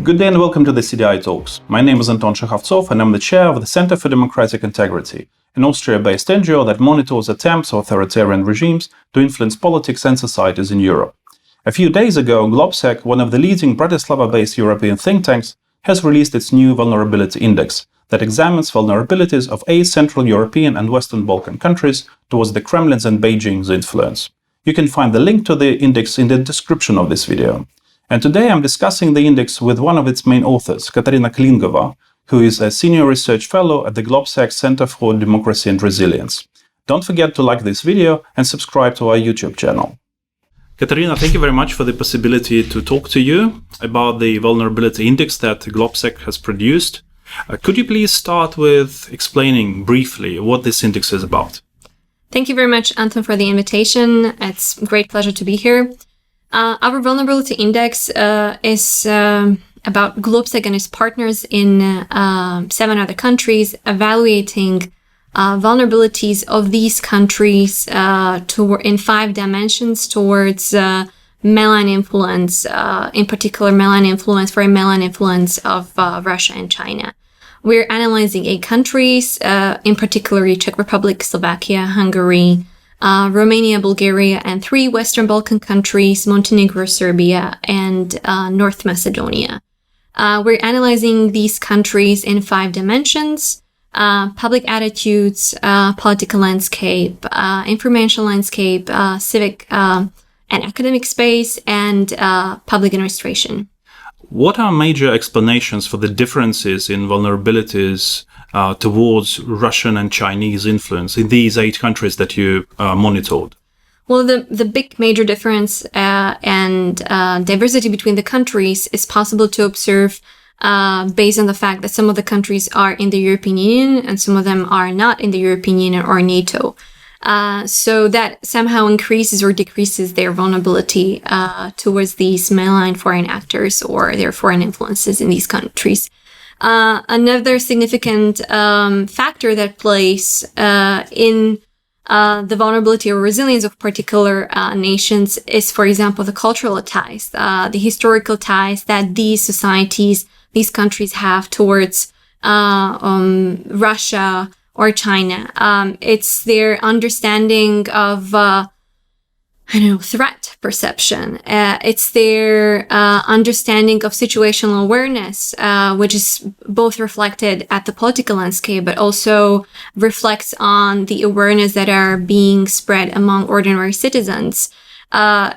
Good day and welcome to the CDI Talks. My name is Anton Shekhovtsov and I'm the chair of the Center for Democratic Integrity, an Austria-based NGO that monitors attempts of authoritarian regimes to influence politics and societies in Europe. A few days ago, GLOBSEC, one of the leading Bratislava-based European think tanks, has released its new vulnerability index that examines vulnerabilities of 8 Central European and Western Balkan countries towards the Kremlin's and Beijing's influence. You can find the link to the index in the description of this video. And today I'm discussing the index with one of its main authors, Katarína Klingová, who is a senior research fellow at the GLOBSEC Center for Democracy and Resilience. Don't forget to like this video and subscribe to our YouTube channel. Katarína, thank you very much for the possibility to talk to you about the vulnerability index that GLOBSEC has produced. Could you please start with explaining briefly what this index is about? Thank you very much, Anton, for the invitation. It's a great pleasure to be here. Our vulnerability index is about GLOBSEC and its partners in 7 other countries, evaluating vulnerabilities of these countries in 5 dimensions towards malign influence, in particular foreign malign influence of Russia and China. We're analyzing 8 countries, in particular Czech Republic, Slovakia, Hungary, Romania, Bulgaria, and 3 Western Balkan countries, Montenegro, Serbia, and North Macedonia. We're analyzing these countries in 5 dimensions: public attitudes, political landscape, information landscape, civic and academic space, and public administration. What are major explanations for the differences in vulnerabilities towards Russian and Chinese influence in these 8 countries that you monitored? Well, the big major difference and diversity between the countries is possible to observe based on the fact that some of the countries are in the European Union and some of them are not in the European Union or NATO. So that somehow increases or decreases their vulnerability towards these malign foreign actors or their foreign influences in these countries. Another significant factor that plays in the vulnerability or resilience of particular nations is, for example, the cultural ties, the historical ties that these societies, these countries have towards Russia or China. It's their understanding of threat perception. It's their understanding of situational awareness, which is both reflected at the political landscape, but also reflects on the awareness that are being spread among ordinary citizens.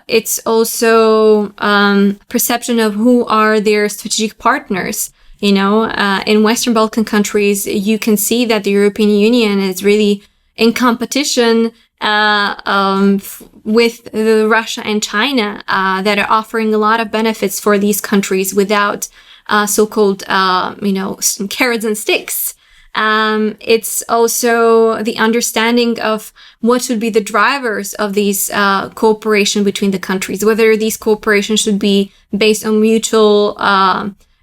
It's also perception of who are their strategic partners. In Western Balkan countries, you can see that the European Union is really in competition with Russia and China that are offering a lot of benefits for these countries without so-called, carrots and sticks. It's also the understanding of what should be the drivers of these cooperation between the countries, whether these cooperations should be based on mutual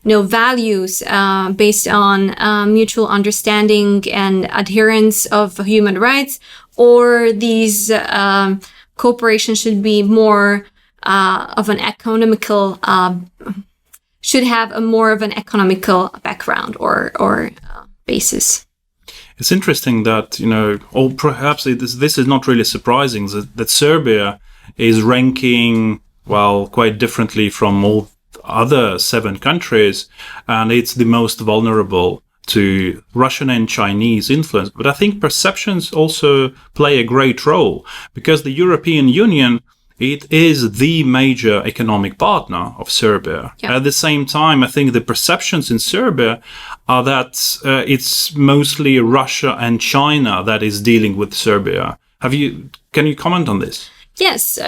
values, based on mutual understanding and adherence of human rights, or these cooperations should be more of an economical, should have a more of an economical background or basis. It's interesting that, or perhaps this is not really surprising, that Serbia is ranking, quite differently from all other 7 countries, and it's the most vulnerable to Russian and Chinese influence. But I think perceptions also play a great role, because the European Union, it is the major economic partner of Serbia. Yeah. At the same time, I think the perceptions in Serbia are that it's mostly Russia and China that is dealing with Serbia. Can you comment on this? Yes.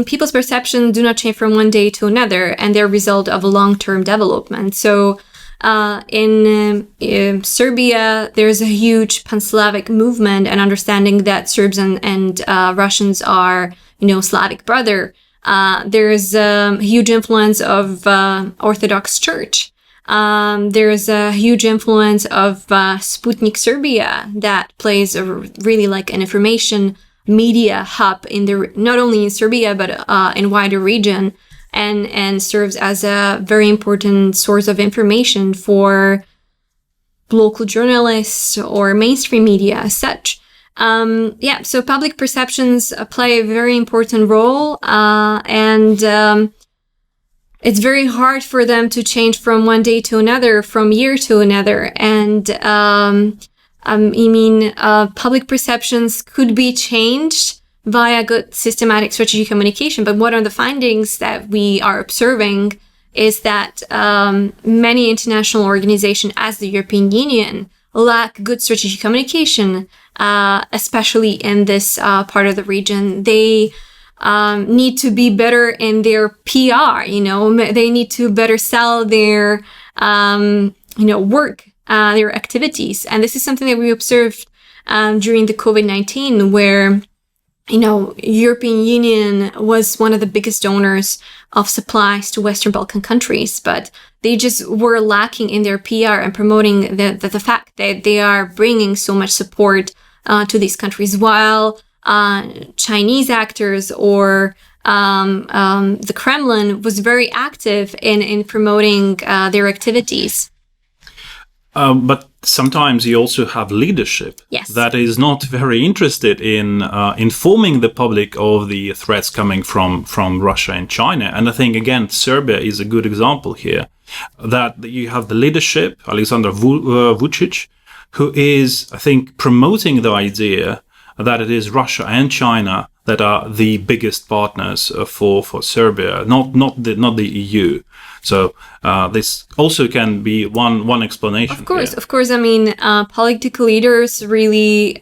People's perceptions do not change from one day to another, and they're a result of a long-term development. So in Serbia, there's a huge pan-Slavic movement and understanding that Serbs and Russians are, Slavic brother. There's a huge influence of Orthodox Church. There's a huge influence of Sputnik Serbia that plays really like an information media hub not only in Serbia, but in wider region. and serves as a very important source of information for local journalists or mainstream media as such. So public perceptions play a very important role, and it's very hard for them to change from one day to another, from year to another. And public perceptions could be changed via good systematic strategic communication. But one of the findings that we are observing is that many international organizations, as the European Union, lack good strategic communication, especially in this part of the region. They need to be better in their PR, they need to better sell their, work, their activities. And this is something that we observed during the COVID-19, where European Union was one of the biggest donors of supplies to Western Balkan countries, but they just were lacking in their PR and promoting the fact that they are bringing so much support to these countries, while Chinese actors or the Kremlin was very active in promoting their activities. But sometimes you also have leadership that is not very interested in informing the public of the threats coming from Russia and China. And I think, again, Serbia is a good example here, that you have the leadership, Alexander Vučić, who is, I think, promoting the idea that it is Russia and China that are the biggest partners for Serbia, not the EU. So this also can be one explanation. Of course. I mean, political leaders really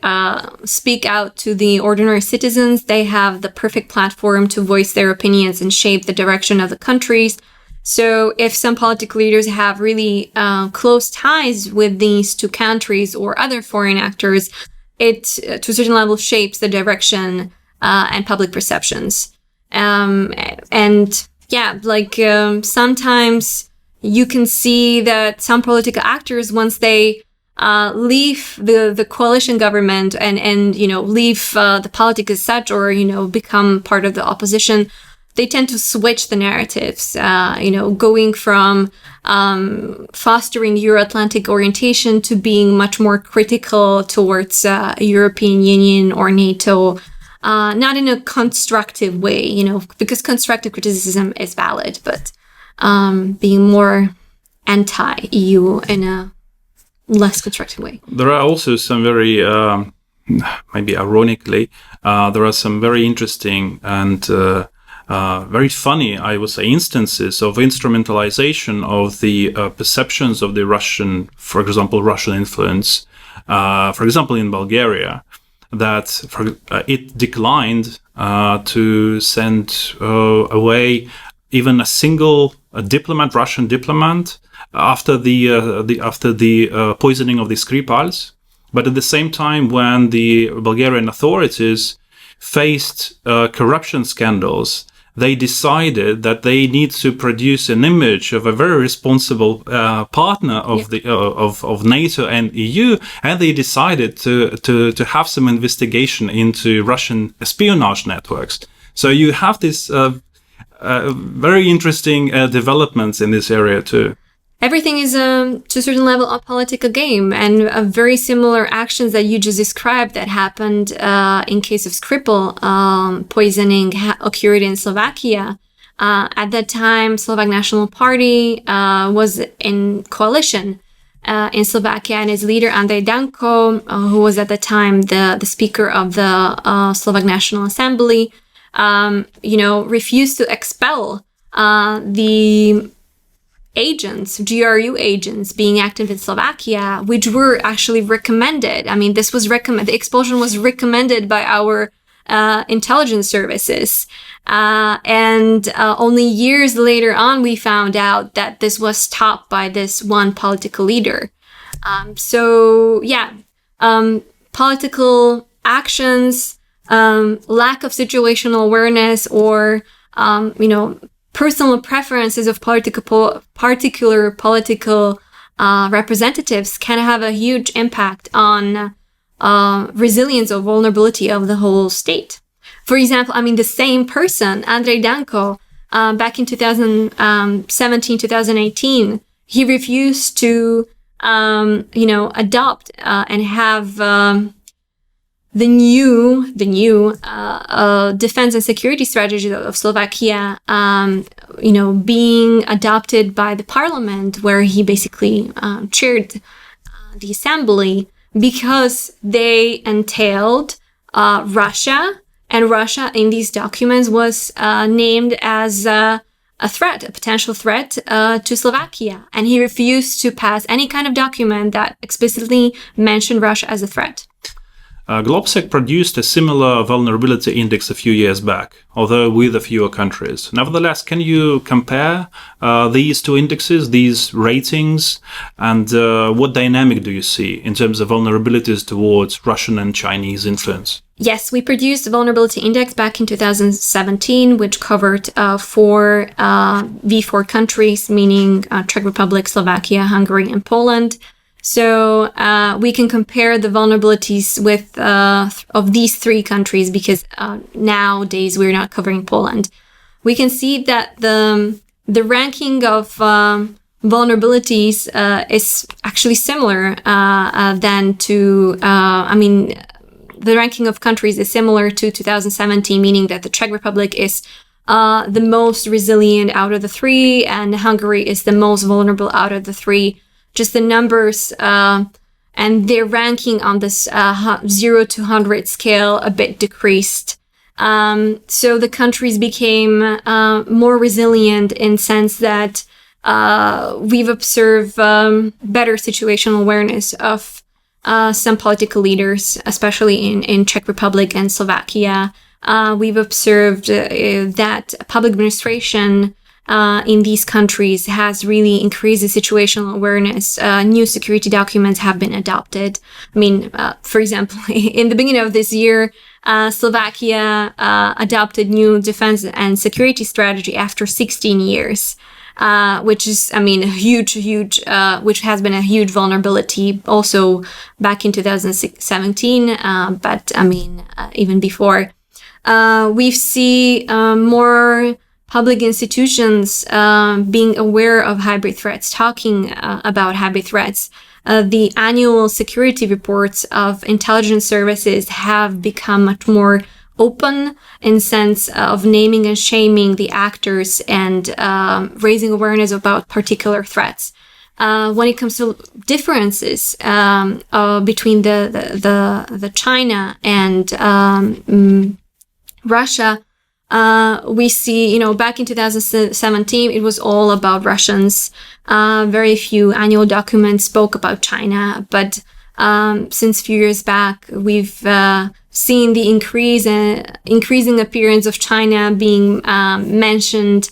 speak out to the ordinary citizens. They have the perfect platform to voice their opinions and shape the direction of the countries. So if some political leaders have really close ties with these two countries or other foreign actors, it, to a certain level, shapes the direction and public perceptions. Sometimes you can see that some political actors, once they leave the coalition government and leave the politics as such, or become part of the opposition, they tend to switch the narratives, going from fostering Euro-Atlantic orientation to being much more critical towards European Union or NATO, not in a constructive way, because constructive criticism is valid, but being more anti-EU in a less constructive way. There are also some very, maybe ironically, there are some very interesting and very funny, I would say, instances of instrumentalization of the perceptions of the Russian, for example, Russian influence. For example, in Bulgaria, that it declined to send away even a single Russian diplomat after the poisoning of the Skripals. But at the same time, when the Bulgarian authorities faced corruption scandals, they decided that they need to produce an image of a very responsible partner of NATO and EU, and they decided to have some investigation into Russian espionage networks. So you have this very interesting developments in this area too. Everything is, to a certain level, a political game, and very similar actions that you just described that happened in case of Skripal poisoning occurred in Slovakia. At that time, Slovak National Party was in coalition in Slovakia, and its leader, Andrej Danko, who was at the time the speaker of the Slovak National Assembly, refused to expel the GRU agents being active in Slovakia, which were actually recommended. I mean, the expulsion was recommended by our intelligence services. And only years later on, we found out that this was stopped by this one political leader. Political actions, lack of situational awareness, or, personal preferences of particular political representatives can have a huge impact on resilience or vulnerability of the whole state. For example, the same person, Andrej Danko, back in 2017, 2018, he refused to, adopt and have the new defense and security strategy of Slovakia, being adopted by the parliament, where he basically chaired the assembly, because they entailed Russia, and Russia in these documents was named as a potential threat to Slovakia, and he refused to pass any kind of document that explicitly mentioned Russia as a threat. GLOBSEC produced a similar vulnerability index a few years back, although with a fewer countries. Nevertheless, can you compare these two indexes, these ratings, and what dynamic do you see in terms of vulnerabilities towards Russian and Chinese influence? Yes, we produced a vulnerability index back in 2017, which covered four V4 countries, meaning Czech Republic, Slovakia, Hungary, and Poland. So we can compare the vulnerabilities with of these three countries, because nowadays we're not covering Poland. We can see that the ranking of vulnerabilities is actually similar the ranking of countries is similar to 2017, meaning that the Czech Republic is the most resilient out of the three, and Hungary is the most vulnerable out of the three. Just the numbers and their ranking on this 0 to 100 scale a bit decreased. So the countries became more resilient in sense that we've observed better situational awareness of some political leaders, especially in Czech Republic and Slovakia. We've observed that public administration in these countries has really increased the situational awareness. New security documents have been adopted. For example, in the beginning of this year, Slovakia adopted new defense and security strategy after 16 years. Which is, which has been a huge vulnerability also back in 2017, but even before. We see more public institutions being aware of hybrid threats, talking about hybrid threats. The annual security reports of intelligence services have become much more open in sense of naming and shaming the actors and raising awareness about particular threats. When it comes to differences between the China and Russia, we see, back in 2017, it was all about Russians. Very few annual documents spoke about China, but since a few years back, we've seen the increasing appearance of China being mentioned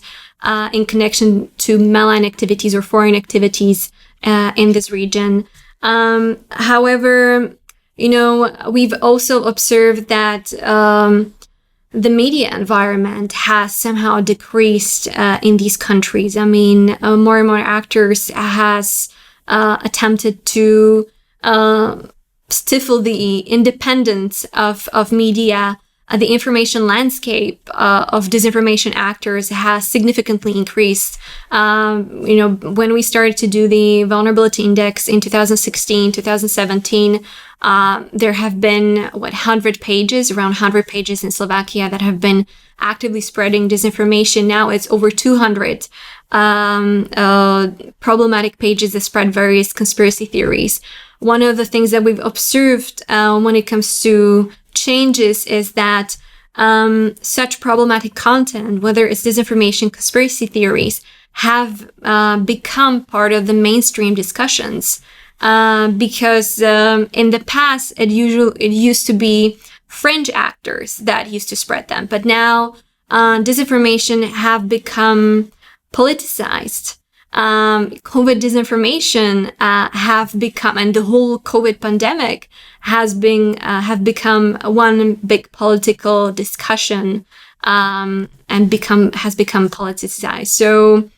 in connection to malign activities or foreign activities in this region. However, we've also observed that the media environment has somehow decreased in these countries. More and more actors has attempted to stifle the independence of media. The information landscape of disinformation actors has significantly increased. When we started to do the vulnerability index in 2016, 2017, there have been, around 100 pages in Slovakia that have been actively spreading disinformation. Now it's over 200 problematic pages that spread various conspiracy theories. One of the things that we've observed when it comes to changes is that such problematic content, whether it's disinformation, conspiracy theories, have become part of the mainstream discussions. Because in the past, it used to be fringe actors that used to spread them. But now disinformation have become politicized. COVID disinformation have become, and the whole COVID pandemic have become one big political discussion, and has become politicized. So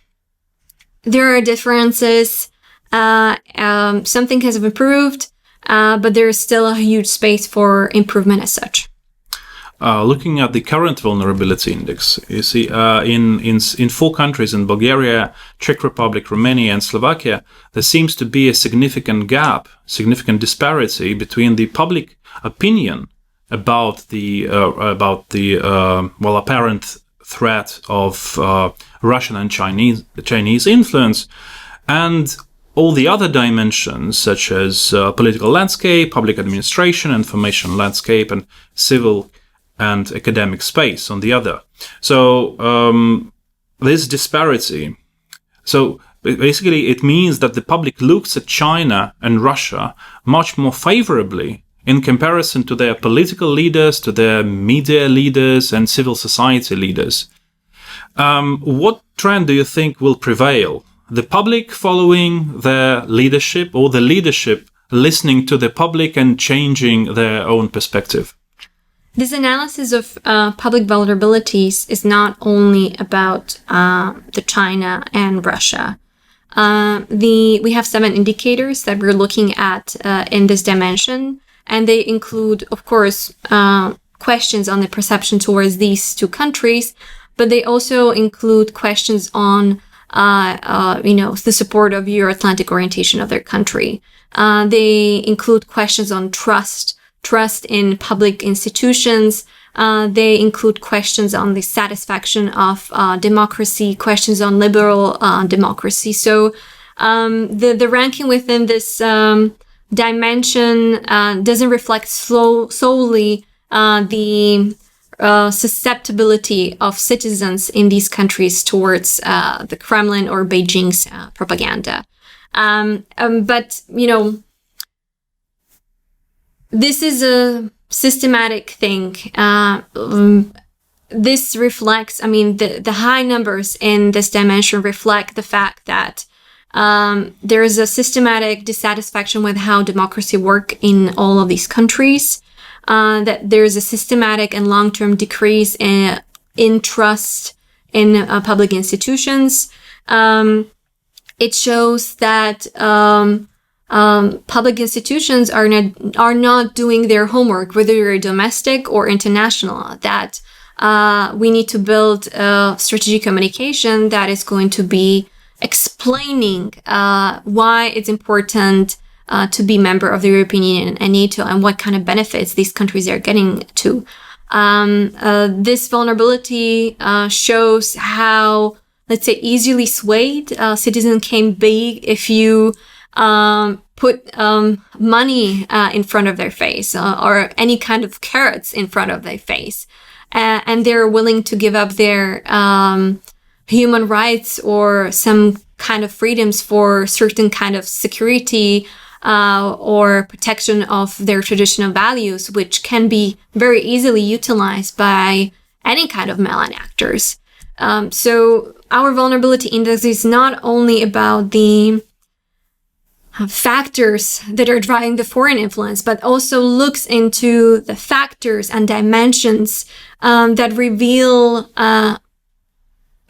there are differences. Something has improved, but there is still a huge space for improvement as such. looking at the current vulnerability index, you see in 4 countries, in Bulgaria, Czech Republic, Romania, and Slovakia, there seems to be a significant gap, significant disparity between the public opinion about the apparent threat of Russian and Chinese influence, and all the other dimensions, such as political landscape, public administration, information landscape, and civil and academic space on the other. So this disparity, so basically it means that the public looks at China and Russia much more favorably in comparison to their political leaders, to their media leaders, and civil society leaders. What trend do you think will prevail? The public following their leadership, or the leadership listening to the public and changing their own perspective? This analysis of public vulnerabilities is not only about the China and Russia. We have 7 indicators that we're looking at in this dimension, and they include, of course, questions on the perception towards these 2 countries, but they also include questions on the support of Euro-Atlantic orientation of their country. They include questions on trust in public institutions. They include questions on the satisfaction of democracy, questions on liberal democracy. So the ranking within this dimension doesn't reflect solely the susceptibility of citizens in these countries towards the Kremlin or Beijing's propaganda. But, this is a systematic thing. This reflects, the high numbers in this dimension reflect the fact that there is a systematic dissatisfaction with how democracy works in all of these countries. That there's a systematic and long-term decrease in trust in public institutions. It shows that public institutions are not doing their homework, whether you're domestic or international. That we need to build strategic communication that is going to be explaining why it's important to be member of the European Union and NATO, and what kind of benefits these countries are getting to. This vulnerability shows how, let's say, easily swayed citizens can be if you put money in front of their face or any kind of carrots in front of their face. And they're willing to give up their human rights or some kind of freedoms for certain kind of security or protection of their traditional values, which can be very easily utilized by any kind of malign actors. So our vulnerability index is not only about the factors that are driving the foreign influence, but also looks into the factors and dimensions that reveal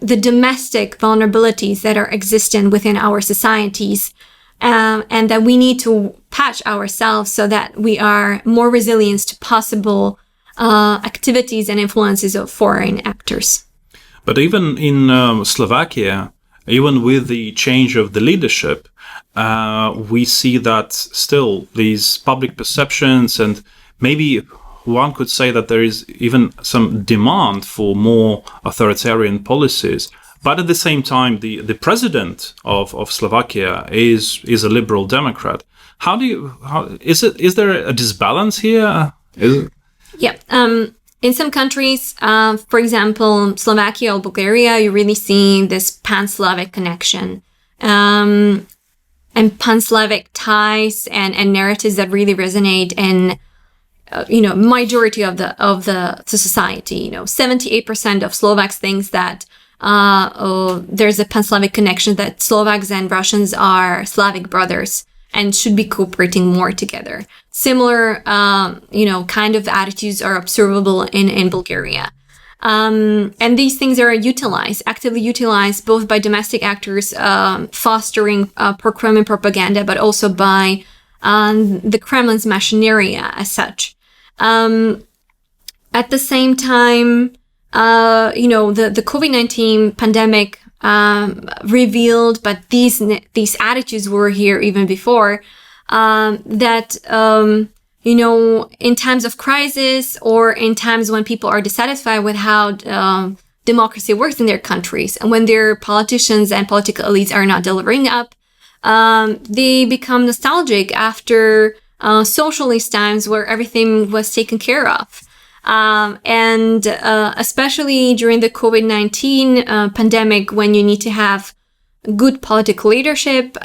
the domestic vulnerabilities that are existent within our societies, and that we need to patch ourselves so that we are more resilient to possible activities and influences of foreign actors. But even in Slovakia, even with the change of the leadership, we see that still these public perceptions, and maybe one could say that there is even some demand for more authoritarian policies. But at the same time, the president of Slovakia is a liberal Democrat. Is there a disbalance here? Yeah. In some countries, for example, Slovakia or Bulgaria, you really see this pan-Slavic connection. And pan-Slavic ties and narratives that really resonate in, majority of the society. 78% of Slovaks thinks that there's a pan-Slavic connection, that Slovaks and Russians are Slavic brothers and should be cooperating more together. Similar, kind of attitudes are observable in Bulgaria. And these things are actively utilized both by domestic actors fostering pro-Kremlin propaganda, but also by the Kremlin's machinery as such. At the same time, the COVID-19 pandemic revealed, but these attitudes were here even before, that in times of crisis or in times when people are dissatisfied with how democracy works in their countries, and when their politicians and political elites are not delivering up, they become nostalgic after socialist times where everything was taken care of. And especially during the COVID-19 pandemic, when you need to have good political leadership,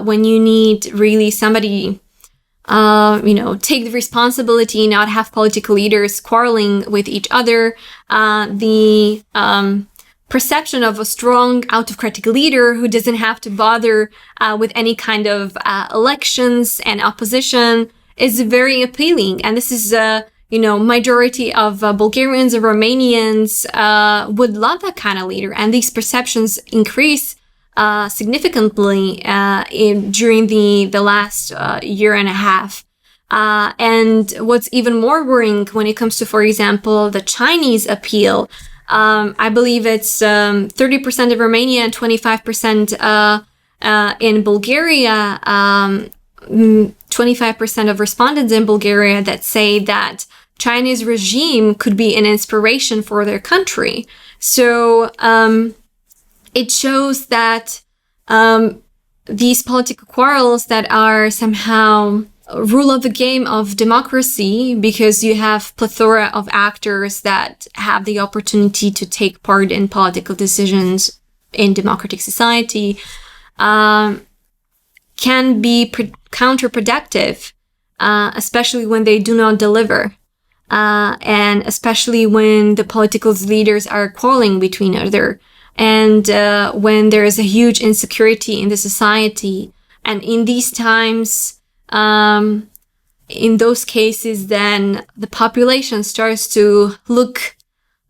when you need really somebody, take the responsibility, not have political leaders quarreling with each other, the perception of a strong autocratic leader who doesn't have to bother with any kind of elections and opposition is very appealing. And this is majority of Bulgarians and Romanians would love that kind of leader. And these perceptions increase significantly during the last year and a half. And what's even more worrying when it comes to, for example, the Chinese appeal, I believe it's 30% of Romania and 25% in Bulgaria, 25% of respondents in Bulgaria that say that Chinese regime could be an inspiration for their country. So it shows that these political quarrels that are somehow rule of the game of democracy, because you have plethora of actors that have the opportunity to take part in political decisions in democratic society, can be counterproductive, especially when they do not deliver. And especially when the political leaders are quarreling between other, and when there is a huge insecurity in the society. And in these times, in those cases, then the population starts to look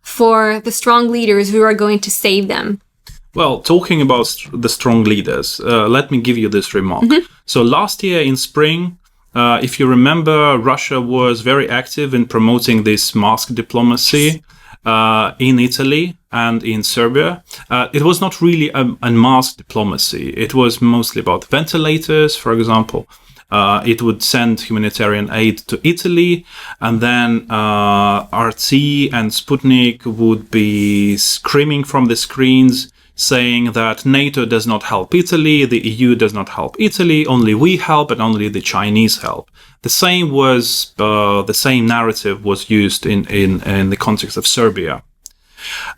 for the strong leaders who are going to save them. Well, talking about the strong leaders, let me give you this remark. Mm-hmm. So last year in spring, if you remember, Russia was very active in promoting this mask diplomacy in Italy and in Serbia. It was not really a mask diplomacy. It was mostly about ventilators, for example. It would send humanitarian aid to Italy, and then RT and Sputnik would be screaming from the screens, saying that NATO does not help Italy, the EU does not help Italy, only we help and only the Chinese help. The same narrative was used in the context of Serbia.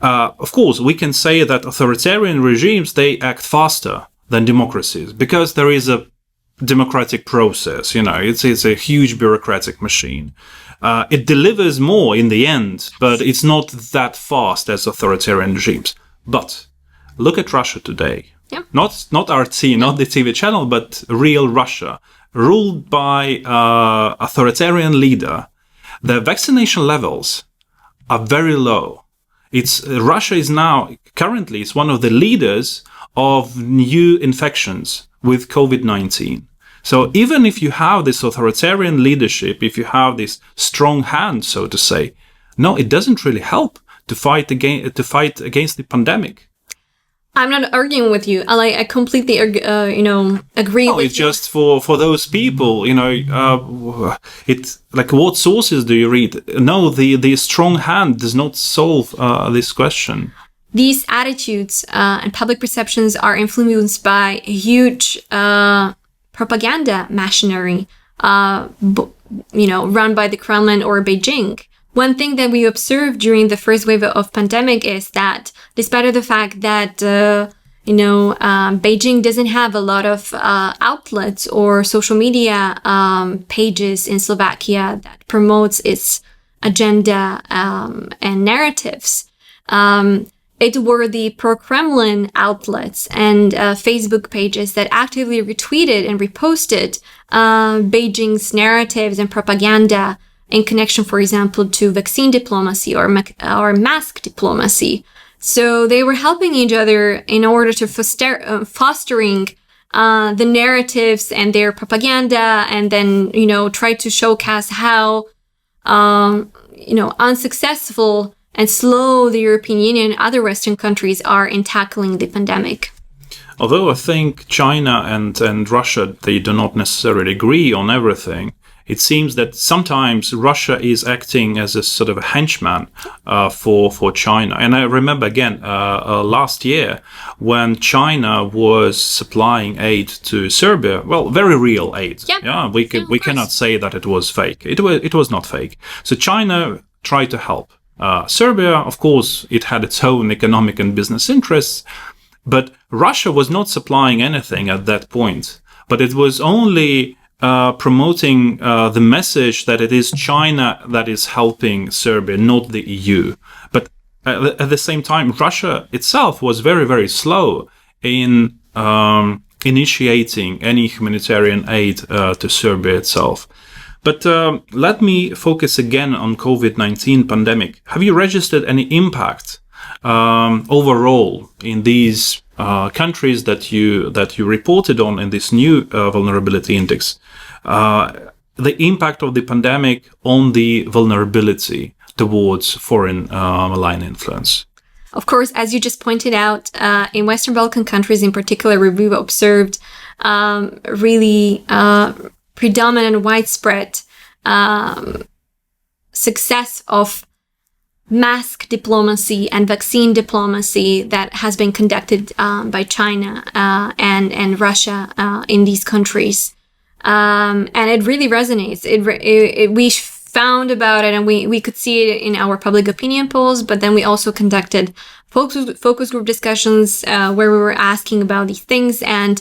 Of course, we can say that authoritarian regimes, they act faster than democracies because there is a democratic process. It's a huge bureaucratic machine. It delivers more in the end, but it's not that fast as authoritarian regimes. But look at Russia today. Yeah. Not RT, not the TV channel, but real Russia, ruled by authoritarian leader. The vaccination levels are very low. Russia is now currently one of the leaders of new infections with COVID-19. So even if you have this authoritarian leadership, if you have this strong hand, so to say, no, it doesn't really help to fight against the pandemic. I'm not arguing with you. I completely, agree with you. It's just for those people, it's like, what sources do you read? No, the strong hand does not solve this question. These attitudes and public perceptions are influenced by a huge propaganda machinery, run by the Kremlin or Beijing. One thing that we observed during the first wave of pandemic is that, despite the fact that Beijing doesn't have a lot of outlets or social media pages in Slovakia that promotes its agenda and narratives, it were the pro-Kremlin outlets and Facebook pages that actively retweeted and reposted Beijing's narratives and propaganda in connection, for example, to vaccine diplomacy or mask diplomacy. So they were helping each other in order to fostering the narratives and their propaganda, and then, try to showcase how unsuccessful and slow the European Union and other Western countries are in tackling the pandemic. Although I think China and Russia, they do not necessarily agree on everything, it seems that sometimes Russia is acting as a sort of a henchman for China. And I remember again last year when China was supplying aid to Serbia, well, very real aid. Yep. Yeah, we cannot say that it was fake. It was not fake. So China tried to help. Serbia, of course, it had its own economic and business interests. But Russia was not supplying anything at that point, but it was only promoting the message that it is China that is helping Serbia, not the EU. But at the same time, Russia itself was very, very slow in initiating any humanitarian aid to Serbia itself. But let me focus again on COVID-19 pandemic. Have you registered any impact overall in these countries that you reported on in this new vulnerability index, the impact of the pandemic on the vulnerability towards foreign malign influence? Of course, as you just pointed out, in Western Balkan countries in particular, we've observed really predominant, widespread success of mask diplomacy and vaccine diplomacy that has been conducted by China and Russia in these countries. And it really resonates. We found about it and we could see it in our public opinion polls, but then we also conducted focus group discussions where we were asking about these things. And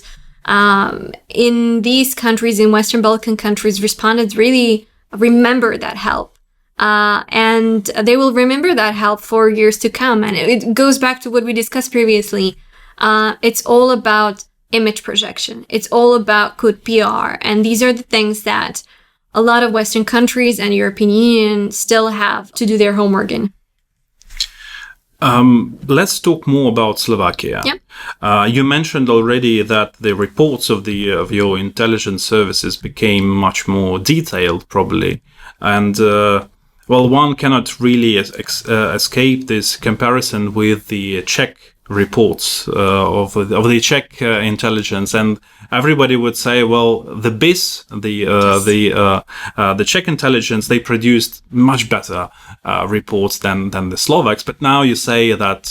in these countries, in Western Balkan countries, respondents really remember that help. And they will remember that help for years to come. And it goes back to what we discussed previously. It's all about image projection. It's all about good PR. And these are the things that a lot of Western countries and European Union still have to do their homework in. Let's talk more about Slovakia. Yep. You mentioned already that the reports of your intelligence services became much more detailed, probably. And one cannot really escape this comparison with the Czech reports of the Czech intelligence, and everybody would say, well, the BIS, the Czech intelligence, they produced much better reports than the Slovaks. But now you say that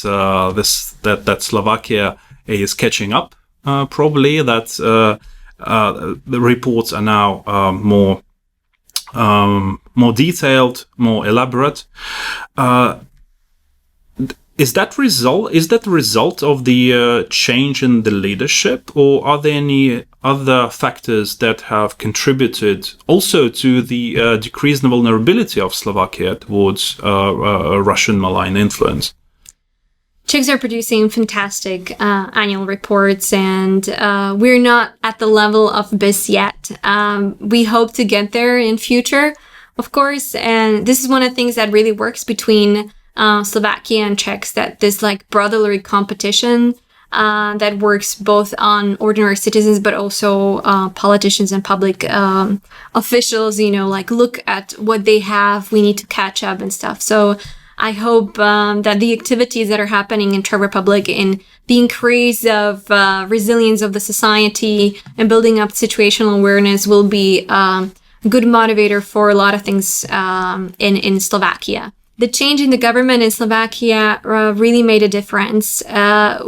that Slovakia is catching up, probably that the reports are now more detailed, more elaborate. Is that the result of the change in the leadership, or are there any other factors that have contributed also to the decrease in the vulnerability of Slovakia towards Russian malign influence? Czechs are producing fantastic annual reports, and we're not at the level of BIS yet. We hope to get there in future, of course, and this is one of the things that really works between Slovakia and Czechs, that this like brotherly competition that works both on ordinary citizens but also politicians and public officials, like look at what they have, we need to catch up and stuff. So I hope that the activities that are happening in Czech Republic in the increase of resilience of the society and building up situational awareness will be a good motivator for a lot of things in Slovakia. The change in the government in Slovakia really made a difference.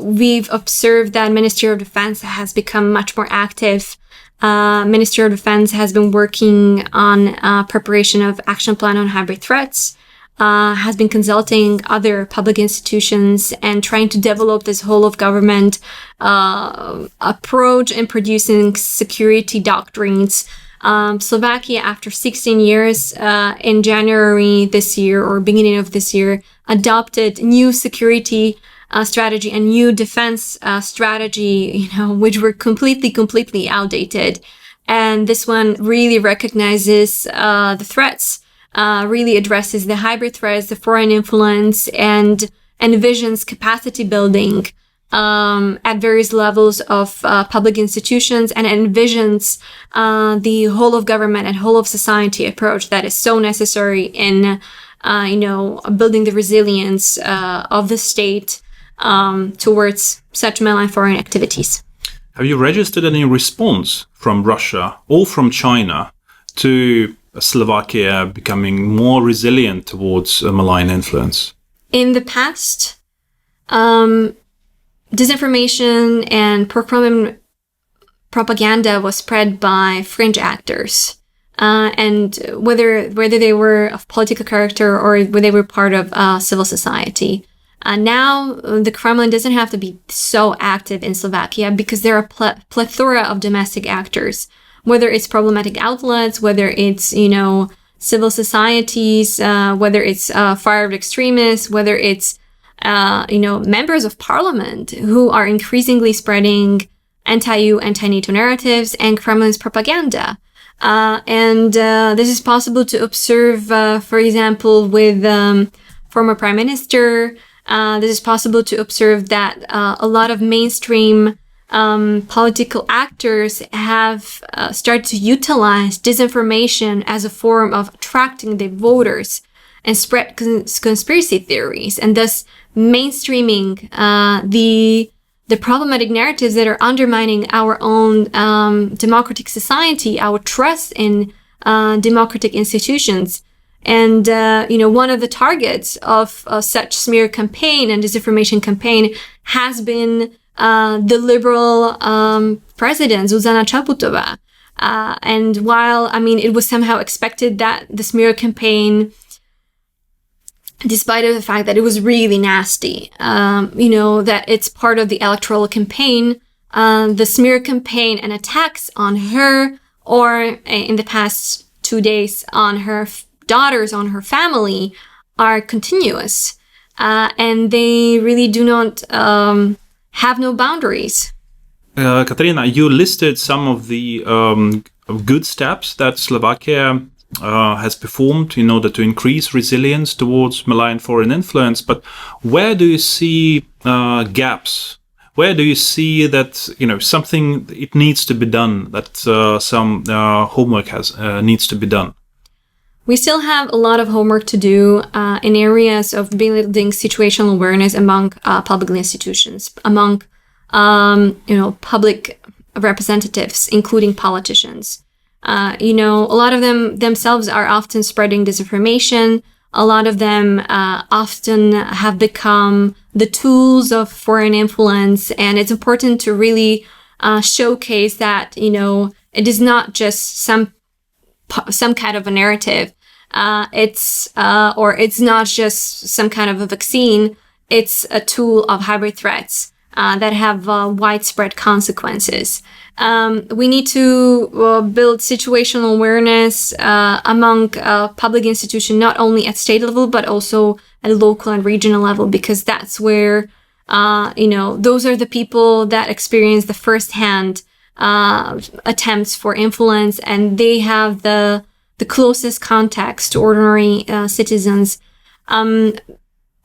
We've observed that Ministry of Defense has become much more active. Ministry of Defense has been working on preparation of action plan on hybrid threats, has been consulting other public institutions and trying to develop this whole of government approach in producing security doctrines. Slovakia, after 16 years, in January this year or beginning of this year, adopted new security strategy and new defense strategy, which were completely outdated. And this one really recognizes the threats, really addresses the hybrid threats, the foreign influence, and envisions capacity building at various levels of public institutions, and envisions the whole of government and whole of society approach that is so necessary in building the resilience of the state towards such malign foreign activities. Have you registered any response from Russia or from China to Slovakia becoming more resilient towards malign influence? In the past, disinformation and pro-Kremlin propaganda was spread by fringe actors, and whether they were of political character or whether they were part of civil society. Now, the Kremlin doesn't have to be so active in Slovakia because there are plethora of domestic actors, whether it's problematic outlets, whether it's, civil societies, whether it's far-right extremists, whether it's, members of parliament who are increasingly spreading anti-EU, anti-NATO narratives and Kremlin's propaganda. And this is possible to observe, for example, with former prime minister. This is possible to observe that a lot of mainstream political actors have started to utilize disinformation as a form of attracting their voters and spread conspiracy theories, and thus mainstreaming the problematic narratives that are undermining our own democratic society, our trust in democratic institutions. And, one of the targets of such smear campaign and disinformation campaign has been the liberal president, Zuzana Čaputová. And while, it was somehow expected that the smear campaign, despite of the fact that it was really nasty, that it's part of the electoral campaign, the smear campaign and attacks on her, or in the past 2 days on her daughters, on her family, are continuous, and they really do not have no boundaries. Katarína, you listed some of the good steps that Slovakia has performed in order to increase resilience towards malign foreign influence, but where do you see gaps? Where do you see that something it needs to be done, that some homework needs to be done? We still have a lot of homework to do in areas of building situational awareness among public institutions, among public representatives, including politicians. A lot of them themselves are often spreading disinformation. A lot of them often have become the tools of foreign influence, and it's important to really showcase that it is not just some kind of a narrative. It's not just some kind of a vaccine. It's a tool of hybrid threats that have widespread consequences. We need to build situational awareness among public institutions, not only at state level, but also at local and regional level, because that's where, those are the people that experience the firsthand attempts for influence, and they have the closest contacts to ordinary citizens.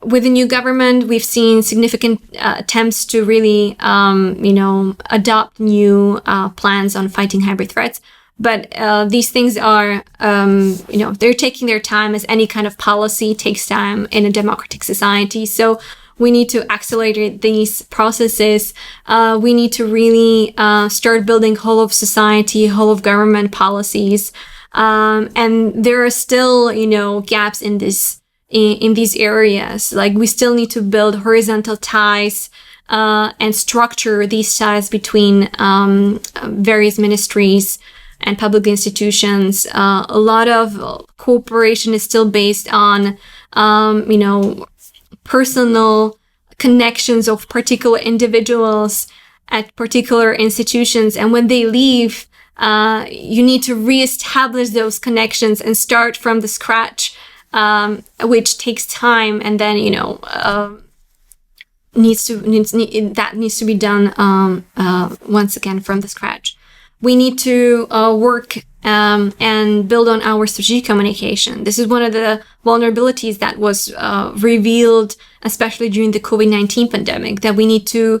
With the new government, we've seen significant attempts to really, adopt new plans on fighting hybrid threats. But these things are, they're taking their time, as any kind of policy takes time in a democratic society. So we need to accelerate these processes. We need to really start building whole of society, whole of government policies. And there are still, gaps in these areas. Like, we still need to build horizontal ties and structure these ties between various ministries and public institutions. A lot of cooperation is still based on, personal connections of particular individuals at particular institutions. And when they leave, you need to reestablish those connections and start from the scratch, which takes time, and then needs to be done once again from the scratch. We need to work and build on our strategic communication. This is one of the vulnerabilities that was revealed, especially during the COVID-19 pandemic, that we need to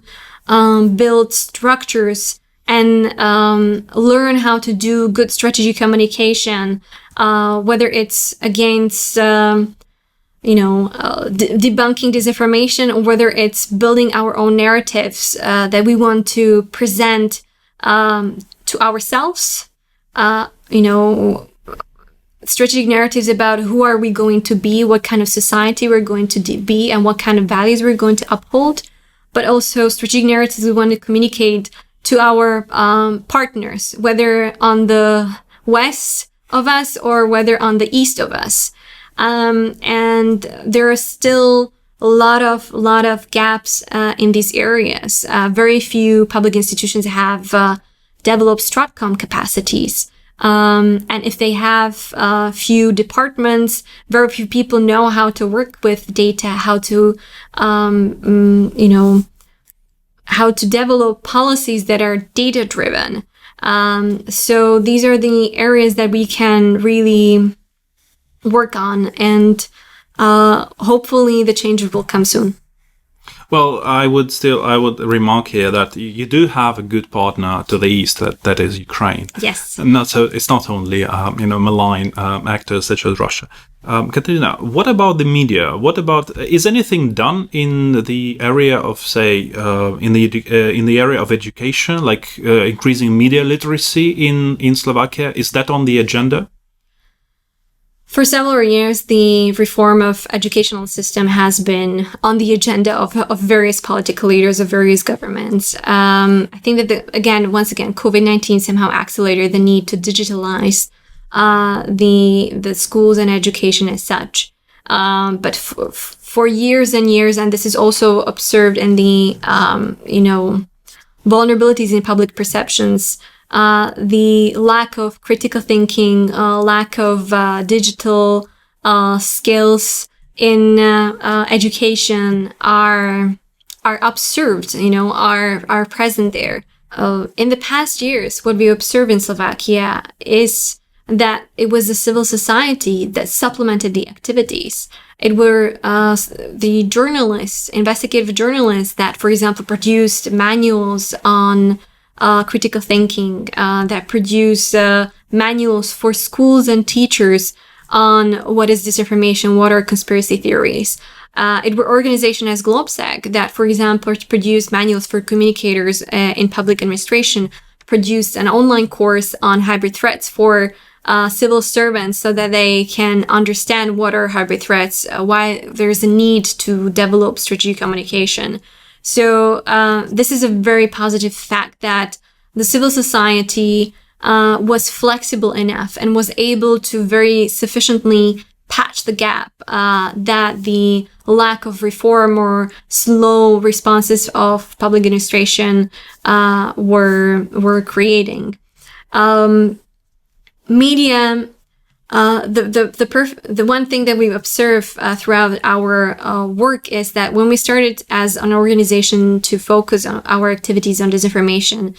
build structures and learn how to do good strategic communication, whether it's against debunking disinformation, or whether it's building our own narratives that we want to present to ourselves, strategic narratives about who are we going to be, what kind of society we're going to be, and what kind of values we're going to uphold, but also strategic narratives we want to communicate to our partners, whether on the west of us or whether on the east of us. And there are still a lot of gaps in these areas. Very few public institutions have developed Stratcom capacities. And if they have few departments, very few people know how to work with data, how to develop policies that are data driven. So these are the areas that we can really work on, and hopefully the changes will come soon. Well, I would remark here that you do have a good partner to the east, that is Ukraine. Yes. It's not only malign actors such as Russia. Katarína, what about the media? Is anything done in the area of, say, in the area of education, like increasing media literacy in Slovakia? Is that on the agenda? For several years, the reform of educational system has been on the agenda of various political leaders of various governments. I think that, once again, COVID-19 somehow accelerated the need to digitalize the schools and education as such. But for years and years, and this is also observed in the vulnerabilities in public perceptions, the lack of critical thinking, lack of digital skills in education are observed, are present there. In the past years, what we observe in Slovakia is that it was the civil society that supplemented the activities. It were the journalists, investigative journalists that, for example, produced manuals on critical thinking, that produce manuals for schools and teachers on what is disinformation, what are conspiracy theories. It were organizations as GLOBSEC that, for example, produced manuals for communicators in public administration, produced an online course on hybrid threats for civil servants so that they can understand what are hybrid threats, why there's a need to develop strategic communication. So this is a very positive fact that the civil society was flexible enough and was able to very sufficiently patch the gap that the lack of reform or slow responses of public administration were creating. Media. The one thing that we observe throughout our work is that when we started as an organization to focus on our activities on disinformation,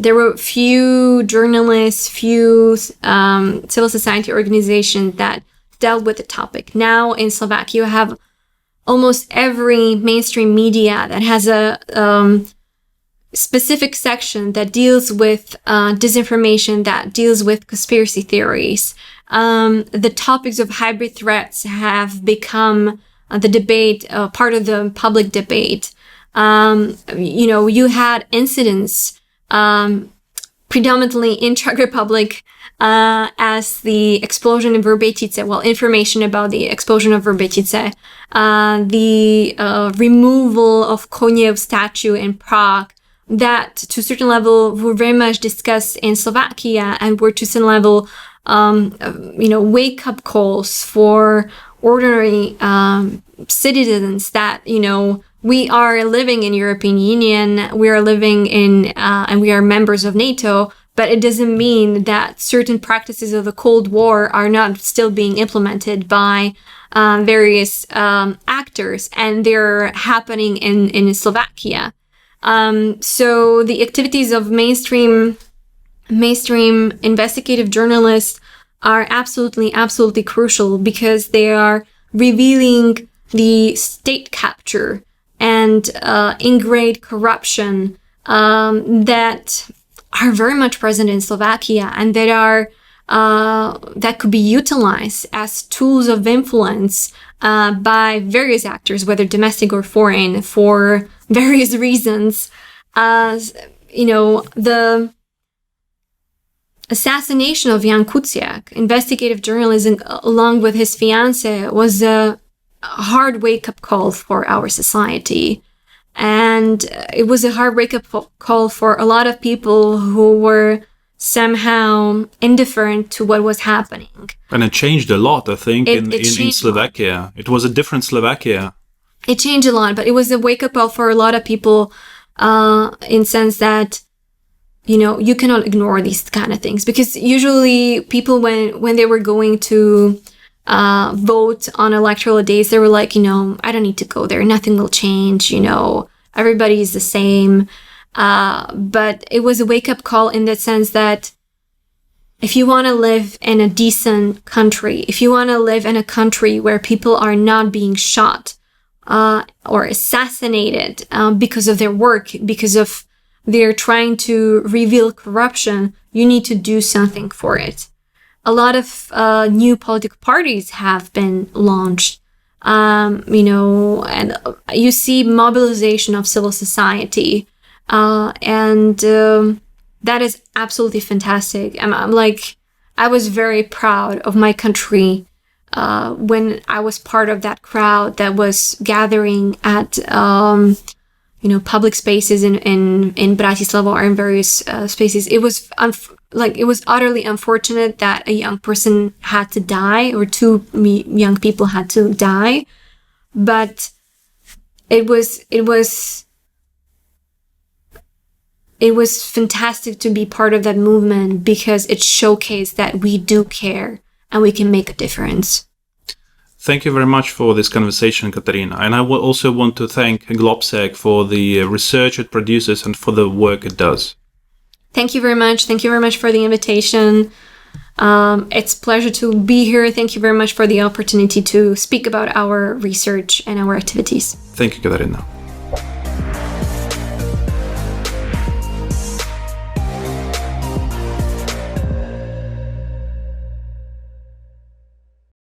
there were few journalists, few civil society organizations that dealt with the topic. Now in Slovakia, you have almost every mainstream media that has a specific section that deals with disinformation, that deals with conspiracy theories. The topics of hybrid threats have become the debate, part of the public debate. You had incidents predominantly in Czech Republic as the explosion in Vrbětice, information about the explosion of Vrbětice, the removal of Koněv statue in Prague, that to a certain level were very much discussed in Slovakia and were to a certain level, wake-up calls for ordinary citizens that, we are living in European Union, we are living in, and we are members of NATO, but it doesn't mean that certain practices of the Cold War are not still being implemented by various actors, and they're happening in Slovakia. So the activities of mainstream mainstream investigative journalists are absolutely crucial because they are revealing the state capture and ingrained corruption that are very much present in Slovakia and that are that could be utilized as tools of influence by various actors, whether domestic or foreign, for various reasons. The assassination of Jan Kuciak, investigative journalism, along with his fiancée, was a hard wake-up call for our society. And it was a hard wake-up call for a lot of people who were somehow indifferent to what was happening. And it changed a lot, I think, in Slovakia. It was a different Slovakia. It changed a lot, but it was a wake-up call for a lot of people in sense that, you cannot ignore these kind of things. Because usually people, when they were going to vote on electoral days, they were like, I don't need to go there. Nothing will change. Everybody is the same. But it was a wake-up call in the sense that if you want to live in a decent country, if you want to live in a country where people are not being shot or assassinated because of their work, because of they're trying to reveal corruption, you need to do something for it. A lot of new political parties have been launched, and you see mobilization of civil society, and that is absolutely fantastic. I was very proud of my country when I was part of that crowd that was gathering at public spaces in Bratislava or in various spaces. It was it was utterly unfortunate that a young person had to die, or two young people had to die, but it was fantastic to be part of that movement because it showcased that we do care and we can make a difference. Thank you very much for this conversation, Katarína. And I will also want to thank GLOBSEC for the research it produces and for the work it does. Thank you very much. Thank you very much for the invitation. It's a pleasure to be here. Thank you very much for the opportunity to speak about our research and our activities. Thank you, Katarína.